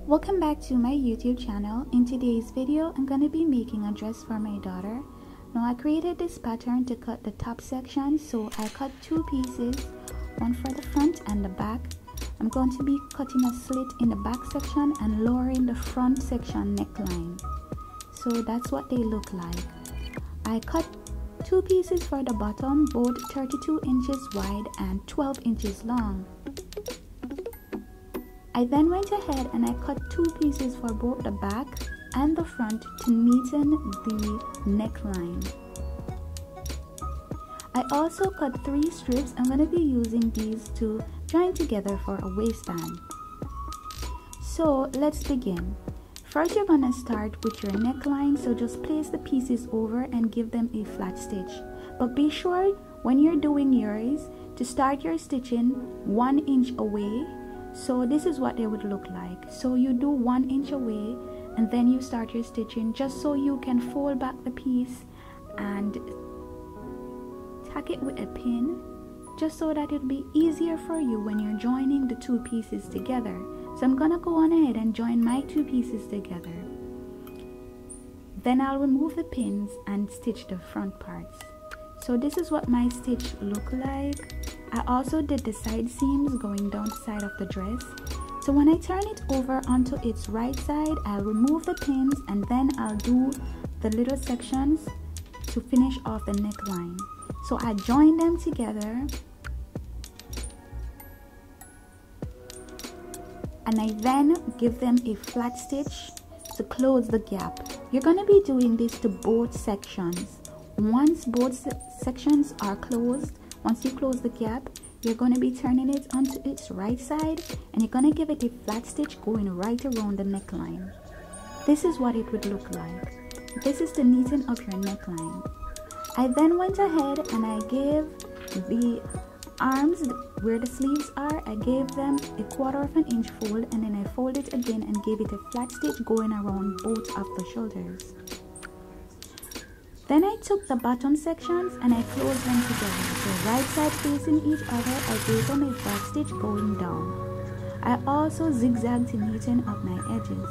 Welcome back to my YouTube channel. In today's video, I'm going to be making a dress for my daughter. Now I created this pattern to cut the top section, so I cut two pieces, one for the front and the back. I'm going to be cutting a slit in the back section and lowering the front section neckline. So that's what they look like. I cut two pieces for the bottom, both 32 inches wide and 12 inches long. I then went ahead and I cut two pieces for both the back and the front to neaten the neckline. I also cut 3 strips. I'm going to be using these to join together for a waistband. So let's begin. First, you're going to start with your neckline, so just place the pieces over and give them a flat stitch. But be sure when you're doing yours to start your stitching 1 inch away. So this is what they would look like. So you do 1 inch away and then you start your stitching, just so you can fold back the piece and tack it with a pin, just so that it'll be easier for you when you're joining the two pieces together. So I'm gonna go on ahead and join my two pieces together. Then I'll remove the pins and stitch the front parts. So this is what my stitch look like. I also did the side seams going down the side of the dress. So when I turn it over onto its right side, I'll remove the pins and then I'll do the little sections to finish off the neckline. So I join them together and I then give them a flat stitch to close the gap. You're going to be doing this to both sections. Once both sections are closed, once you close the gap, you're going to be turning it onto its right side and you're going to give it a flat stitch going right around the neckline. This is what it would look like. This is the neaten of your neckline. I then went ahead and I gave the arms where the sleeves are, I gave them a 1/4 inch fold, and then I folded it again and gave it a flat stitch going around both of the shoulders. Then I took the bottom sections and I closed them together. So right side facing each other, I gave them a flat stitch going down. I also zigzagged to neaten up my edges.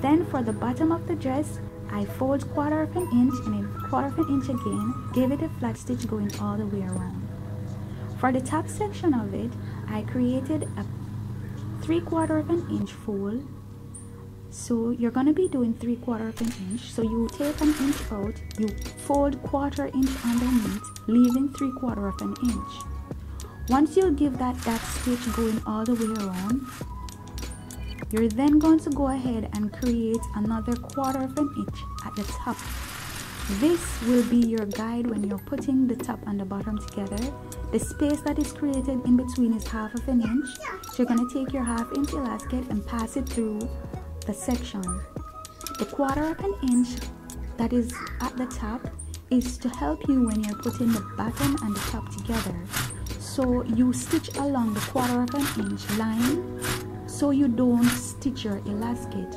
Then for the bottom of the dress, I fold 1/4 inch and then 1/4 inch again, gave it a flat stitch going all the way around. For the top section of it, I created a 3/4 inch fold. So you're going to be doing 3/4 inch. So you take an inch out, you fold 1/4 inch underneath, leaving 3/4 inch. Once you give that stitch going all the way around, you're then going to go ahead and create another 1/4 inch at the top. This will be your guide when you're putting the top and the bottom together. The space that is created in between is 1/2 inch. So you're going to take your 1/2 inch elastic and pass it through the section. The 1/4 inch that is at the top is to help you when you're putting the bottom and the top together. So you stitch along the 1/4 inch line so you don't stitch your elastic.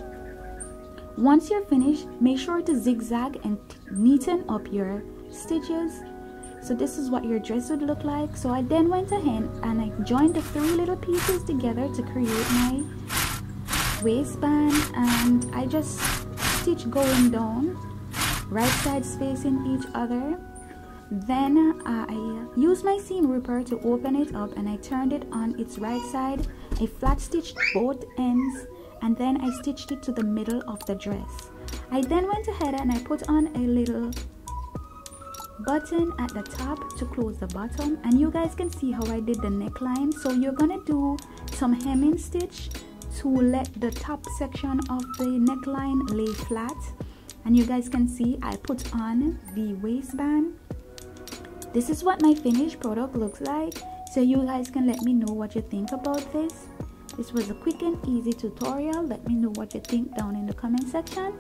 Once you're finished, make sure to zigzag and neaten up your stitches. So this is what your dress would look like. So I then went ahead and I joined the 3 little pieces together to create my waistband, and I just stitch going down, right sides facing each other. Then I used my seam ripper to open it up and I turned it on its right side. I flat stitched both ends and then I stitched it to the middle of the dress. I then went ahead and I put on a little button at the top to close the bottom, and you guys can see how I did the neckline. So you're gonna do some hemming stitch to let the top section of the neckline lay flat, and you guys can see I put on the waistband. This is what my finished product looks like, so you guys can let me know what you think about this. This was a quick and easy tutorial. Let me know what you think down in the comment section.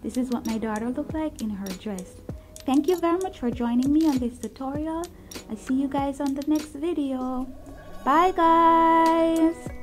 This is what my daughter looked like in her dress. Thank you very much for joining me on this tutorial. I see you guys on the next video. Bye guys.